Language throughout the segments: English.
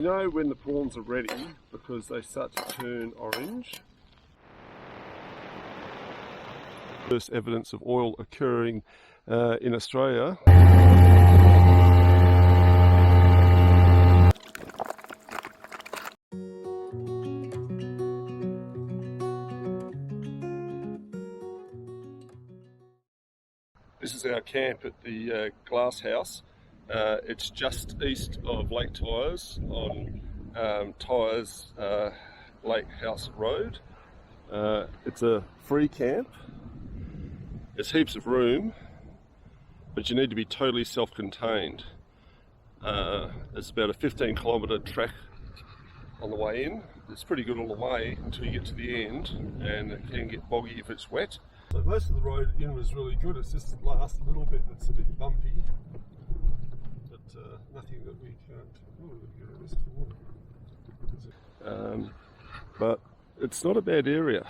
You know when the prawns are ready because they start to turn orange. First evidence of oil occurring in Australia. This is our camp at the glass house. It's just east of Lake Tyers on Tyers Lake House Road. It's a free camp. There's heaps of room, but you need to be totally self-contained. It's about a 15-kilometre track on the way in. It's pretty good all the way until you get to the end, and it can get boggy if it's wet. So most of the road in was really good. It's just the last little bit that's a bit bumpy, but nothing that we can't. But it's not a bad area.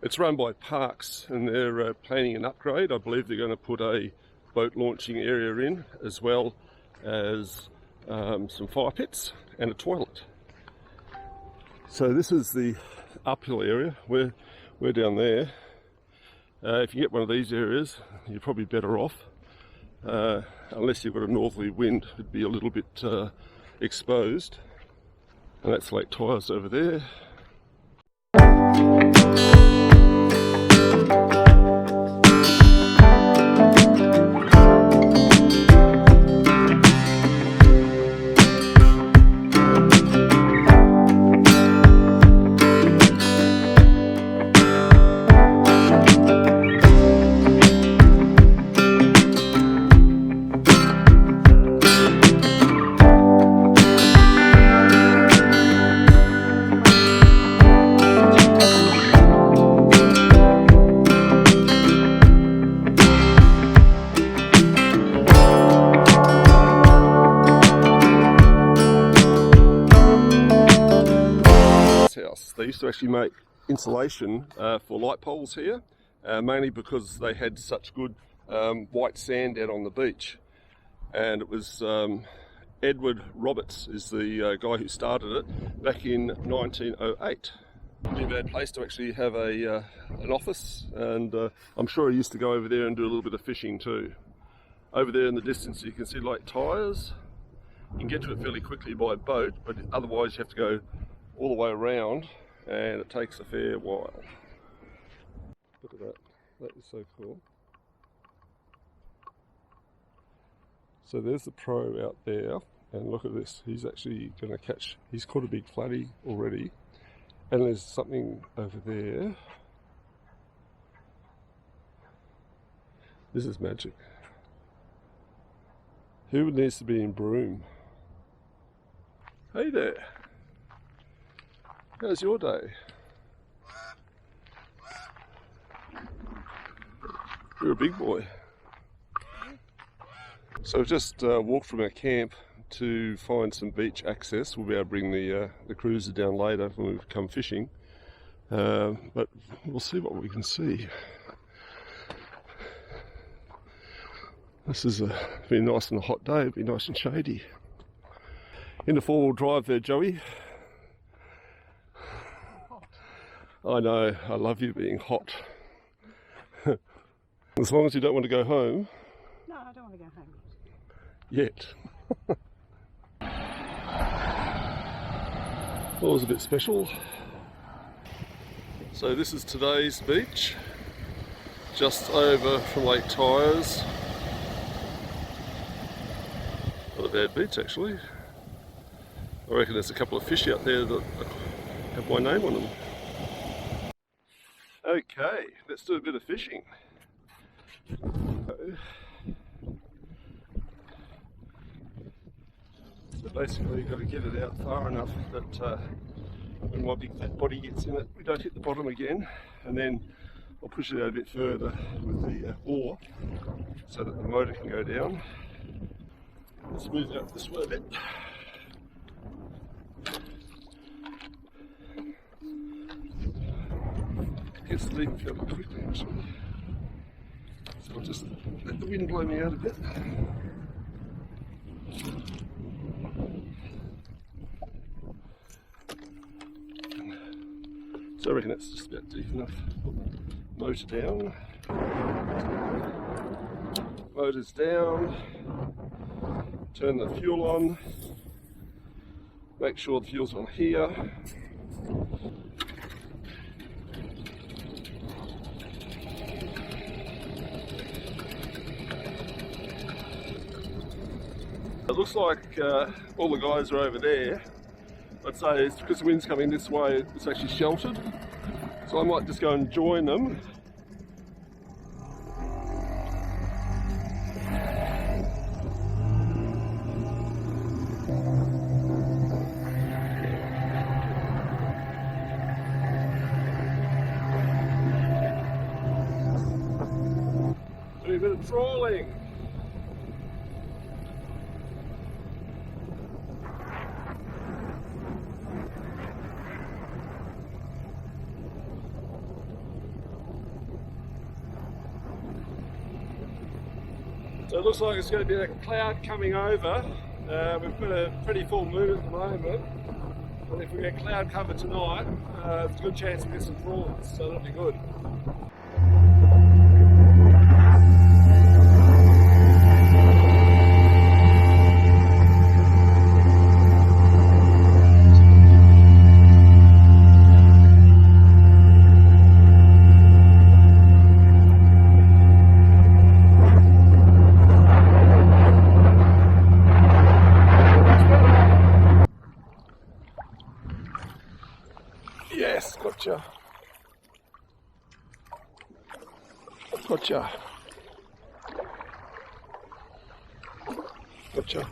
It's run by Parks, and they're planning an upgrade. I believe they're going to put a boat launching area in, as well as some fire pits and a toilet. So this is the uphill area. We're down there. If you get one of these areas, you're probably better off. Unless you've got a northerly wind, it'd be a little bit exposed. And that's Lake Tyers over there. They used to actually make insulation for light poles here, mainly because they had such good white sand out on the beach. And it was Edward Roberts is the guy who started it back in 1908. Pretty bad place to actually have an office, and I'm sure he used to go over there and do a little bit of fishing too. Over there in the distance you can see Lake Tyers. You can get to it fairly quickly by boat, but otherwise you have to go all the way around, and it takes a fair while. Look at that, that is so cool. So there's the pro out there, and look at this, he's actually going to catch, he's caught a big flatty already, and there's something over there. This is magic. Who needs to be in Broome? Hey there. How's your day? You're a big boy. So we've just walked from our camp to find some beach access. We'll be able to bring the cruiser down later when we come fishing. But we'll see what we can see. This is be nice on a hot day. It'll be nice and shady. In the four-wheel drive there, Joey. I know, I love you being hot. As long as you don't want to go home. No, I don't want to go home. Yet. Well, it was a bit special. So this is today's beach. Just over from Lake Tyers. Not a bad beach actually. I reckon there's a couple of fish out there that have my name on them. Okay, let's do a bit of fishing. So basically you've got to get it out far enough that when my big fat body gets in it, we don't hit the bottom again, and then I'll push it out a bit further with the oar so that the motor can go down. Let's move it up this way a bit. Gets leaving fairly quickly actually. So I'll just let the wind blow me out a bit. So I reckon that's just about deep enough. Motor down. Motor's down. Turn the fuel on. Make sure the fuel's on here. It looks like all the guys are over there. I'd say it's because the wind's coming this way, it's actually sheltered. So I might just go and join them. Do a bit of trawling. So it looks like it's going to be a cloud coming over. We've got a pretty full moon at the moment, and if we get cloud cover tonight, there's a good chance we get some prawns, so that'll be good. Yes, gotcha. Gotcha. Gotcha.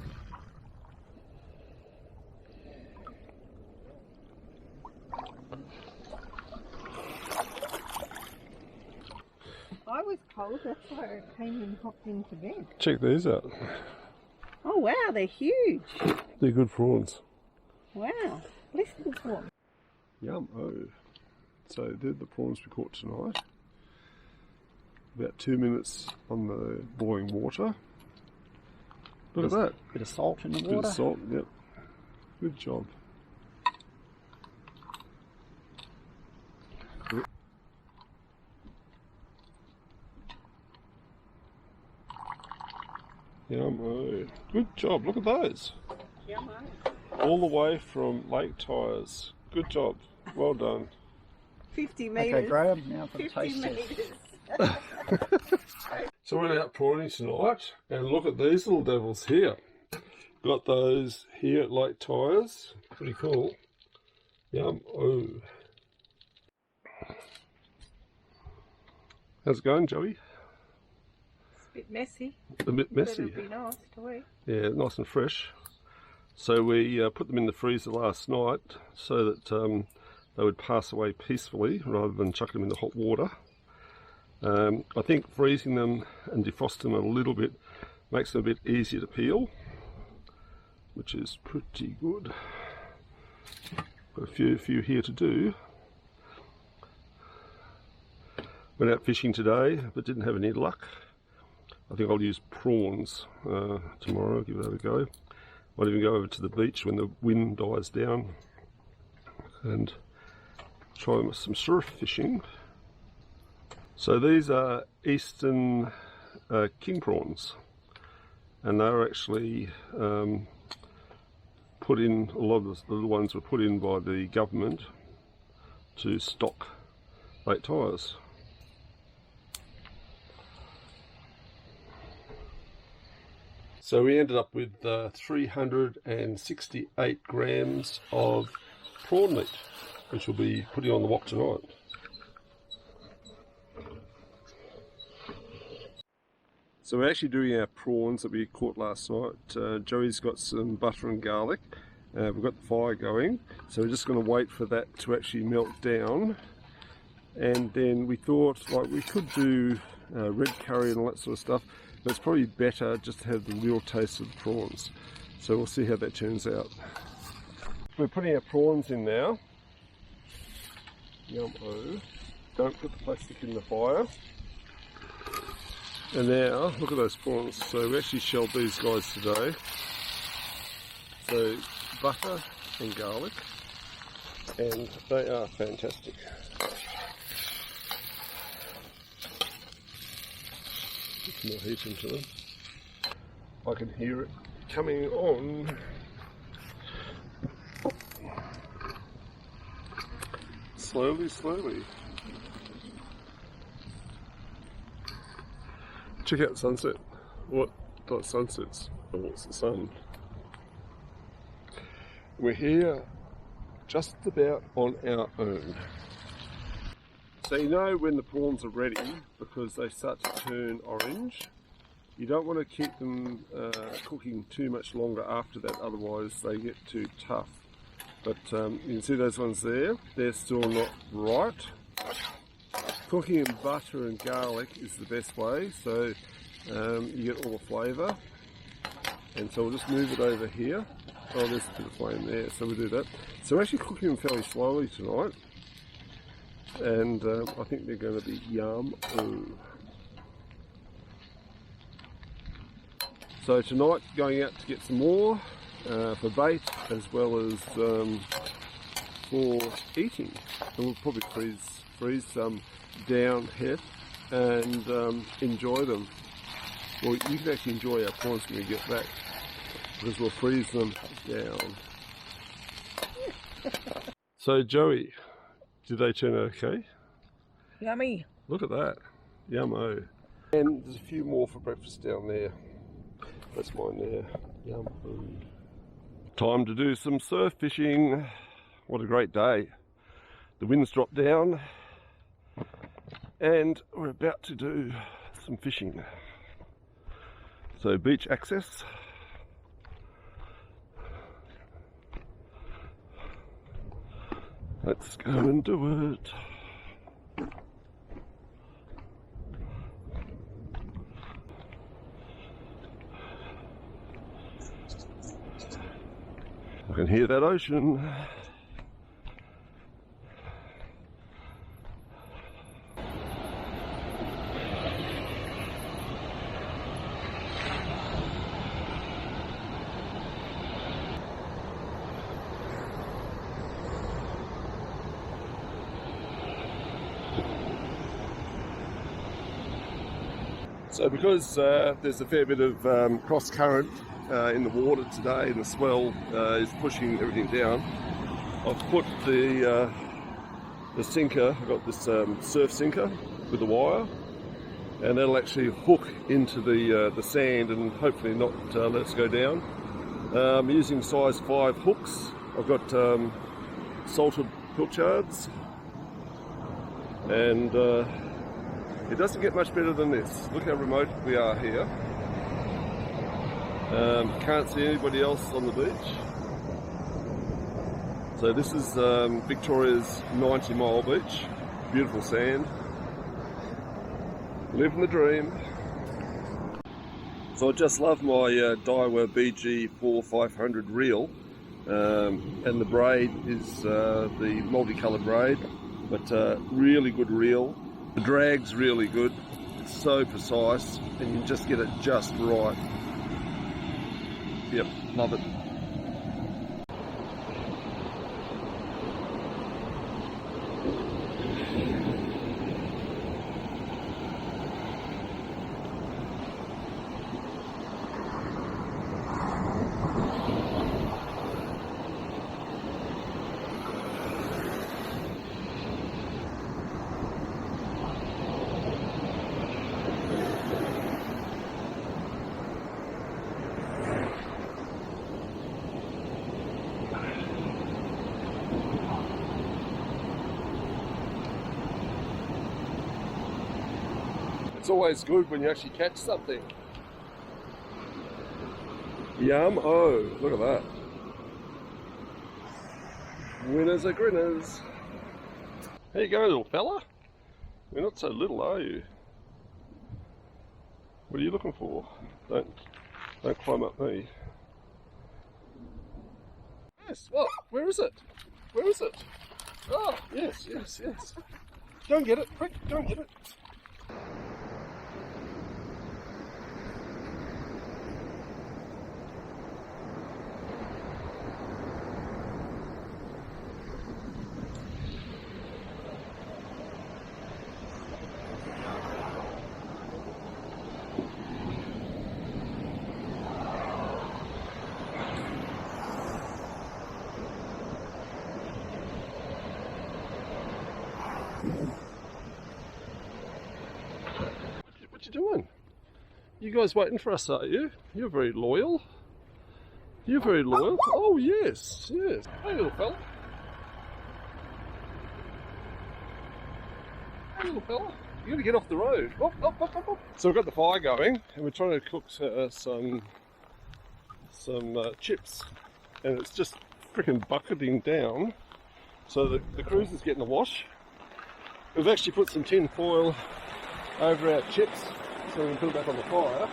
I was cold, that's why I came and hopped into bed. Check these out. Oh wow, they're huge. They're good prawns. Wow, listen to them. Yum. Oh. So they're the prawns we caught tonight. About 2 minutes on the boiling water. Look at that. Bit of salt in the Bit water. of salt, yep. Good job. Yum. Oh. Good job. Look at those. Yum. All the way from Lake Tyers. Good job. Well done. 50 metres. Okay, Graham, now for the 50 taste test. metres. So we're out prawning tonight, and look at these little devils here. Got those here at Lake Tyers. Pretty cool. Yum. Oh. How's it going, Joey? It's a bit messy. A bit But messy. it'll be nice to eat. Yeah, nice and fresh. So we put them in the freezer last night so that they would pass away peacefully rather than chucking them in the hot water. I think freezing them and defrosting them a little bit makes them a bit easier to peel, which is pretty good. Got a few here to do. Went out fishing today but didn't have any luck. I think I'll use prawns tomorrow, give that a go. Might even go over to the beach when the wind dies down and try some surf fishing. So these are eastern king prawns, and they're actually put in, a lot of the little ones were put in by the government to stock Lake Tyers. So we ended up with 368 grams of prawn meat, which we'll be putting on the wok tonight. So we're actually doing our prawns that we caught last night. Joey's got some butter and garlic. We've got the fire going, so we're just going to wait for that to actually melt down. And then we thought, like, we could do red curry and all that sort of stuff, but it's probably better just to have the real taste of the prawns. So we'll see how that turns out. We're putting our prawns in now. Yum-o. Don't put the plastic in the fire. And now, look at those prawns. So we actually shelled these guys today. So butter and garlic. and they are fantastic. Put some more heat into them. I can hear it coming on. Slowly, slowly. Check out the sunset. What? Not sunsets. Oh, it's the sun. We're here just about on our own. So you know when the prawns are ready because they start to turn orange. You don't want to keep them cooking too much longer after that, otherwise they get too tough. But you can see those ones there, they're still not right. Cooking in butter and garlic is the best way, so you get all the flavour. And so we'll just move it over here. Oh, there's a bit of flame there, so we'll do that. So we're actually cooking them fairly slowly tonight. And I think they're going to be yum. Ooh. So tonight, going out to get some more for bait as well as for eating. And we'll probably freeze some down here and enjoy them. Well, you can actually enjoy our prawns when we get back because we'll freeze them down. So Joey, did they turn out okay? Yummy. Look at that. Yummo. And there's a few more for breakfast down there. That's mine there. Yum. Time to do some surf fishing. What a great day. The wind's dropped down and we're about to do some fishing. So beach access. Let's go and do it. I can hear that ocean. So because there's a fair bit of cross current in the water today and the swell is pushing everything down, I've put the sinker, I've got this surf sinker with the wire, and that'll actually hook into the sand and hopefully not let us go down. I'm using size 5 hooks. I've got salted pilchards, and it doesn't get much better than this. Look how remote we are here. Can't see anybody else on the beach. So this is Victoria's 90-mile beach. Beautiful sand. Living the dream. So I just love my Daiwa BG4500 reel. And the braid is the multicoloured braid, but really good reel. The drag's really good, it's so precise and you just get it just right. Yep, love it. It's always good when you actually catch something. Yum, oh, look at that. Winners are grinners. How you going, little fella? You're not so little, are you? What are you looking for? Don't climb up me. Yes, what? Where is it? Where is it? Oh, yes, yes, yes. Go and get it, quick, go and get it. doing? You guys waiting for us, are you? You're very loyal. You're very loyal. Oh, yes, yes. Hey, little fella. Hey, little fella. You got to get off the road. Oh, oh, oh, oh, oh. So we've got the fire going, and we're trying to cook some chips, and it's just freaking bucketing down. So the cruiser's getting a wash. We've actually put some tin foil over our chips, so we can put it back on the fire.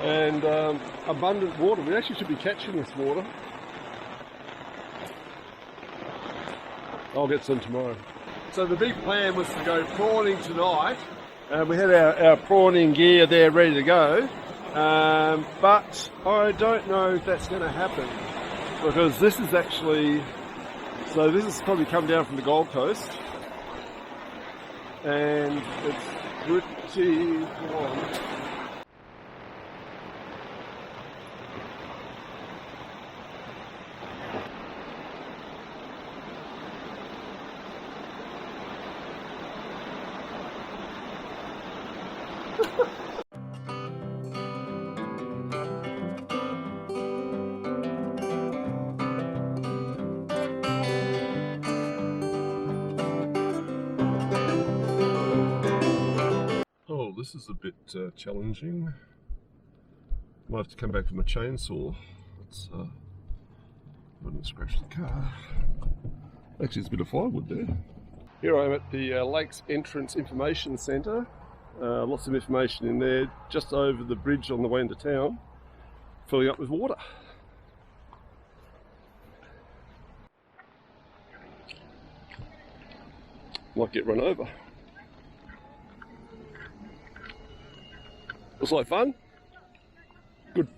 And abundant water. We actually should be catching this water. I'll get some tomorrow. So the big plan was to go prawning tonight. We had our prawning gear there ready to go. But I don't know if that's going to happen, because this is actually, so this has probably come down from the Gold Coast, and it's pretty warm. Oh, this is a bit challenging. Might have to come back with my chainsaw. It's wouldn't scratch the car. Actually, there's a bit of firewood there. Here I am at the Lakes Entrance Information Centre. Lots of information in there, just over the bridge on the way into town, filling up with water. Might get run over. Looks like fun. Good.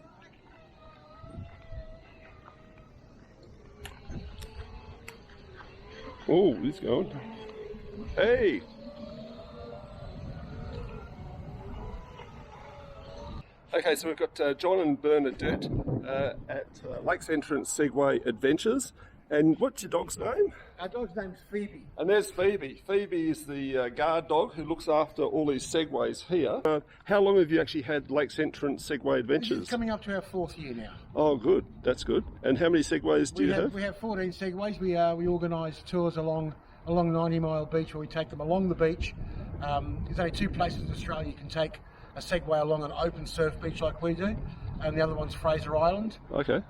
Oh, he's going. Hey! Okay, so we've got John and Bernadette at Lakes Entrance Segway Adventures. And what's your dog's name? Our dog's name's Phoebe. And there's Phoebe. Phoebe is the guard dog who looks after all these segways here. How long have you actually had Lakes Entrance Segway Adventures? It's coming up to our 4th year now. Oh, good. That's good. And how many segways do you have? We have 14 segways. We organise tours along 90 Mile Beach, where we take them along the beach. There's only 2 places in Australia you can take a segway along an open surf beach like we do, and the other one's Fraser Island. Okay.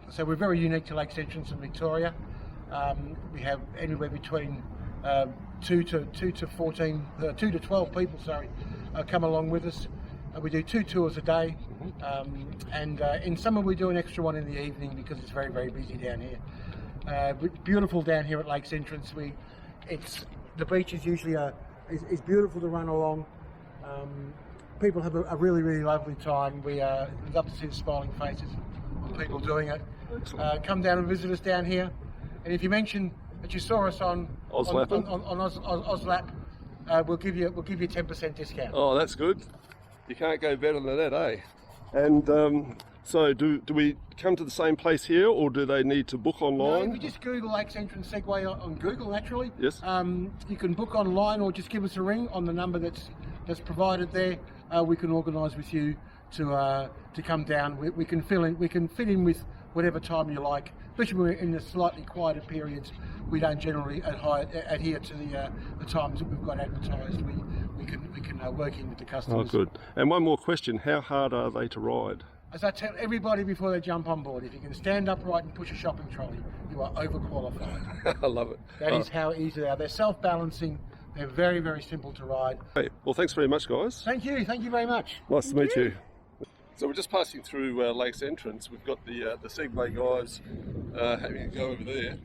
So we're very unique to Lakes Entrance in Victoria. We have anywhere between 2 to 12 people, come along with us. We do 2 tours a day, and in summer we do an extra one in the evening because it's very, very busy down here. Beautiful down here at Lakes Entrance. The beach is usually is beautiful to run along. People have a really, really lovely time. We love to see the smiling faces of people doing it. Come down and visit us down here. And if you mention that you saw us on OZLAPN, on OZLAP, we'll give you a 10% discount. Oh, that's good. You can't go better than that, eh? And so do we come to the same place here, or do they need to book online? No, if you just Google Lakes Entrance Segway on Google, naturally. Yes. You can book online, or just give us a ring on the number that's provided there. We can organise with you to come down. We can fit in with whatever time you like. Especially when we're in the slightly quieter periods, we don't generally adhere to the times that we've got advertised. We can work in with the customers. Oh, good. And one more question: how hard are they to ride? As I tell everybody before they jump on board, if you can stand upright and push a shopping trolley, you are overqualified. I love it. That is how easy they are. They're self-balancing. They're very, very simple to ride. Hey, well, thanks very much, guys. Thank you very much. Nice to meet you. So we're just passing through Lakes Entrance. We've got the Segway guys having a go over there.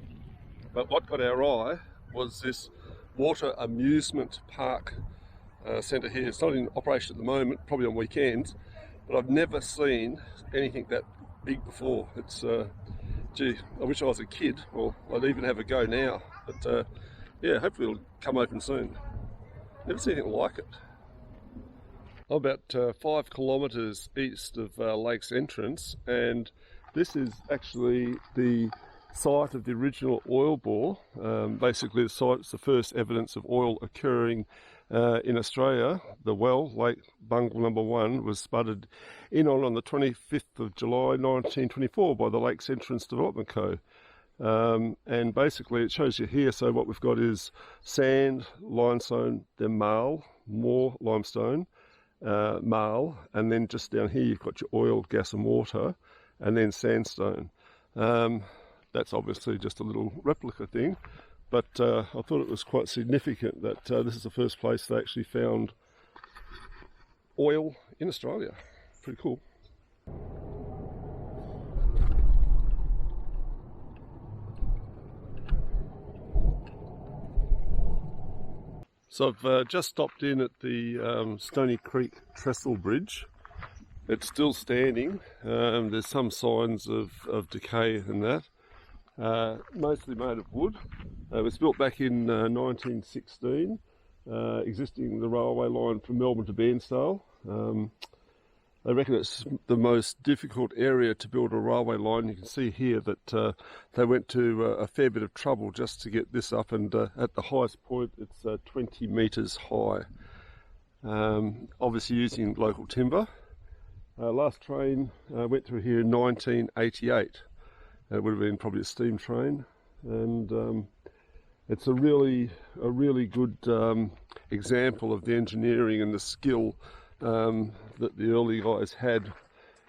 But what caught our eye was this water amusement park centre here. It's not in operation at the moment, probably on weekends, but I've never seen anything that big before. It's, gee, I wish I was a kid, or I'd even have a go now. But yeah, hopefully it'll come open soon. Never seen anything like it. I'm about 5 kilometres east of Lakes Entrance, and this is actually the site of the original oil bore. Basically the site is the first evidence of oil occurring in Australia, the well, Lake Bungle number 1, was spudded in on the 25th of July 1924 by the Lakes Entrance Development Co. And basically it shows you here, so what we've got is sand, limestone, then marl, more limestone, marl, and then just down here you've got your oil, gas and water, and then sandstone. That's obviously just a little replica thing, but I thought it was quite significant that this is the first place they actually found oil in Australia. Pretty cool. So I've just stopped in at the Stony Creek Trestle Bridge. It's still standing. There's some signs of decay in that. Mostly made of wood. It was built back in 1916, existing the railway line from Melbourne to Bairnsdale. They reckon it's the most difficult area to build a railway line. You can see here that they went to a fair bit of trouble just to get this up, and at the highest point it's 20 metres high. Obviously using local timber. Last train went through here in 1988. It would have been probably a steam train, and it's a really good example of the engineering and the skill that the early guys had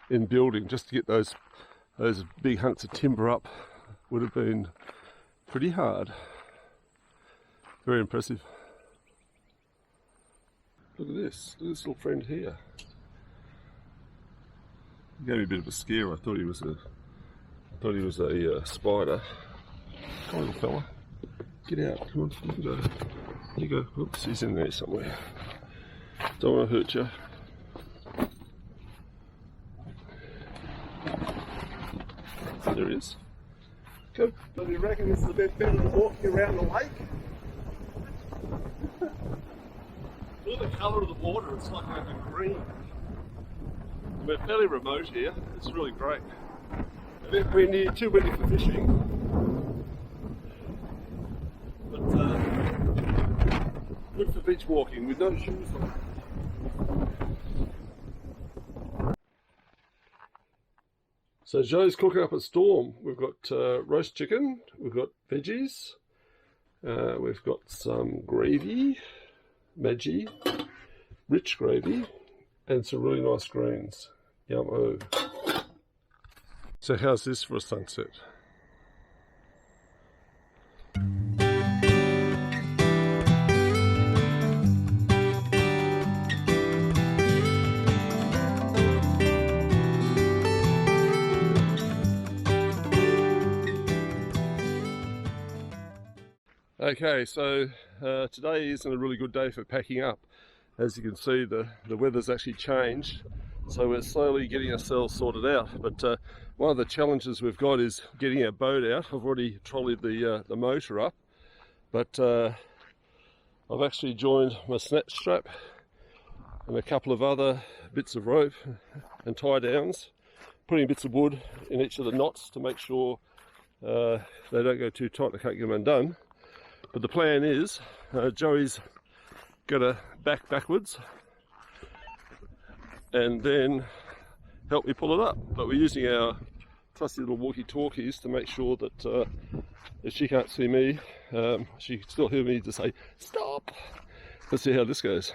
in building. Just to get those big hunks of timber up would have been pretty hard. Very impressive. Look at this little friend here. He gave me a bit of a scare. I thought he was a spider. Come on, little fella. Get out. Come on. You can go. There you go. Oops, he's in there somewhere. Don't want to hurt you. There he is. Go. Do you reckon this is a bit better than walking around the lake? Look at the colour of the water. It's like a green. We're fairly remote here. It's really great. A bit windy, too windy for fishing. But good for beach walking with no shoes on. So Joe's cooking up a storm. We've got roast chicken, we've got veggies, we've got some gravy, Maggi, rich gravy, and some really nice greens. Yum-o. So how's this for a sunset? Okay, so today isn't a really good day for packing up. As you can see, the weather's actually changed, so we're slowly getting ourselves sorted out. But one of the challenges we've got is getting our boat out. I've already trolleyed the motor up, but I've actually joined my snatch strap and a couple of other bits of rope and tie downs, putting bits of wood in each of the knots to make sure they don't go too tight, I can't get them undone. But the plan is, Joey's going to back backwards and then help me pull it up. But we're using our trusty little walkie-talkies to make sure that if she can't see me, she can still hear me to say, stop. Let's see how this goes.